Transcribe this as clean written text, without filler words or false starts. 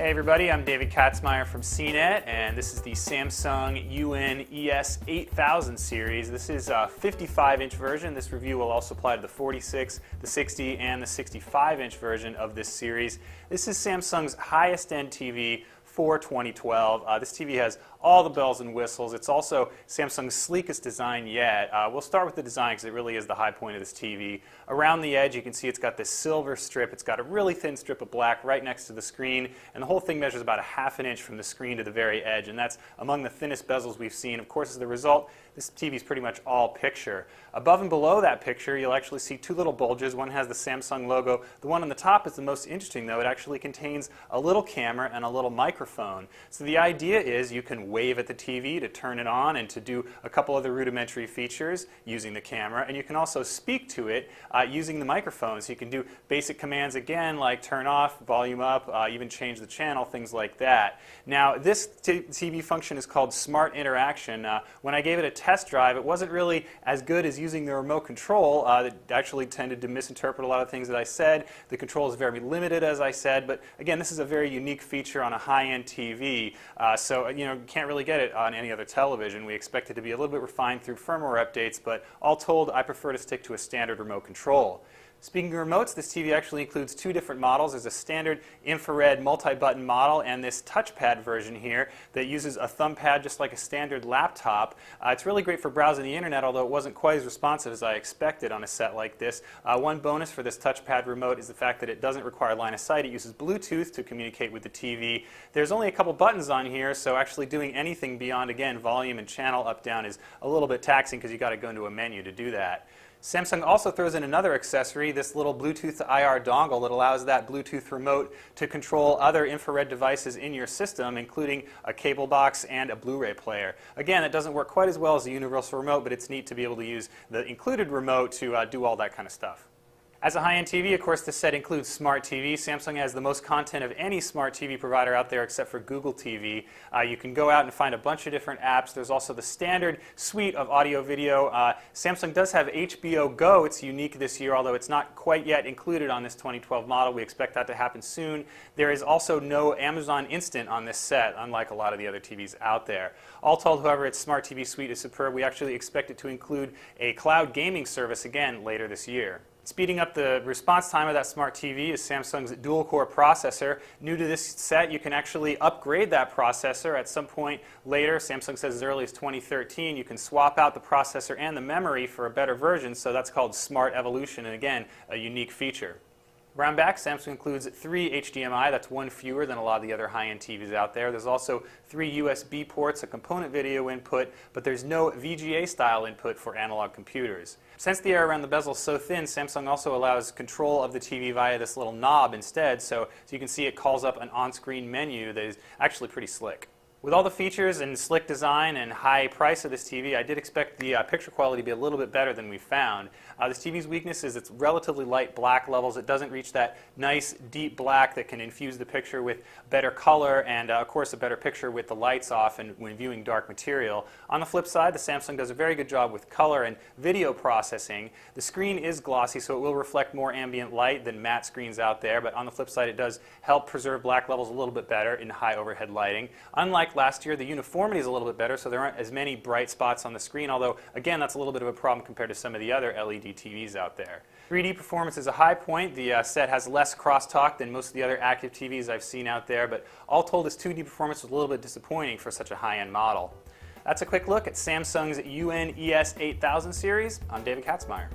Hey everybody, I'm David Katzmeyer from CNET, and this is the Samsung UN ES8000 series. This is a 55-inch version. This review will also apply to the 46, the 60, and the 65-inch version of this series. This is Samsung's highest-end TV for 2012. This TV has all the bells and whistles. It's also Samsung's sleekest design yet. We'll start with the design because it really is the high point of this TV. Around the edge you can see it's got this silver strip. It's got a really thin strip of black right next to the screen, and the whole thing measures about ½ an inch from the screen to the very edge, and that's among the thinnest bezels we've seen. Of course, as the result, this TV is pretty much all picture. Above and below that picture you'll actually see two little bulges. One has the Samsung logo. The one on the top is the most interesting though. It actually contains a little camera and a little microphone. So the idea is you can wave at the TV to turn it on and to do a couple other rudimentary features using the camera, and you can also speak to it using the microphone. So you can do basic commands again like turn off, volume up, even change the channel, things like that. Now this TV function is called Smart Interaction. When I gave it a test drive, it wasn't really as good as using the remote control. It actually tended to misinterpret a lot of things that I said. The control is very limited, as I said, but again, this is a very unique feature on a high-end TV, so you can't really get it on any other television. We expect it to be a little bit refined through firmware updates, but all told, I prefer to stick to a standard remote control. Speaking of remotes, this TV actually includes two different models. There's a standard infrared multi-button model and this touchpad version here that uses a thumb pad just like a standard laptop. It's really great for browsing the internet, although it wasn't quite as responsive as I expected on a set like this. One bonus for this touchpad remote is the fact that it doesn't require line of sight. It uses Bluetooth to communicate with the TV. There's only a couple buttons on here, so actually doing anything beyond, again, volume and channel up-down is a little bit taxing because you've got to go into a menu to do that. Samsung also throws in another accessory, this little Bluetooth to IR dongle that allows that Bluetooth remote to control other infrared devices in your system, including a cable box and a Blu-ray player. Again, it doesn't work quite as well as the universal remote, but it's neat to be able to use the included remote to do all that kind of stuff. As a high-end TV, of course, this set includes Smart TV. Samsung has the most content of any Smart TV provider out there except for Google TV. You can go out and find a bunch of different apps. There's also the standard suite of audio-video. Samsung does have HBO Go. It's unique this year, although it's not quite yet included on this 2012 model. We expect that to happen soon. There is also no Amazon Instant on this set, unlike a lot of the other TVs out there. All told, however, its Smart TV suite is superb. We actually expect it to include a cloud gaming service again later this year. Speeding up the response time of that Smart TV is Samsung's dual-core processor. New to this set, you can actually upgrade that processor at some point later. Samsung says as early as 2013. You can swap out the processor and the memory for a better version, so that's called Smart Evolution, and again, a unique feature. Around back, Samsung includes 3 HDMI. That's one fewer than a lot of the other high-end TVs out there. There's also 3 USB ports, a component video input, but there's no VGA-style input for analog computers. Since the air around the bezel is so thin, Samsung also allows control of the TV via this little knob instead, so you can see it calls up an on-screen menu that is actually pretty slick. With all the features and slick design and high price of this TV, I did expect the picture quality to be a little bit better than we found. This TV's weakness is its relatively light black levels. It doesn't reach that nice deep black that can infuse the picture with better color and, of course, a better picture with the lights off and when viewing dark material. On the flip side, the Samsung does a very good job with color and video processing. The screen is glossy, so it will reflect more ambient light than matte screens out there, but on the flip side, it does help preserve black levels a little bit better in high overhead lighting. Unlike last year, the uniformity is a little bit better, so there aren't as many bright spots on the screen, although, again, that's a little bit of a problem compared to some of the other LED TVs out there. 3D performance is a high point. The set has less crosstalk than most of the other active TVs I've seen out there, but all told, this 2D performance was a little bit disappointing for such a high-end model. That's a quick look at Samsung's UN ES8000 series. I'm David Katzmeyer.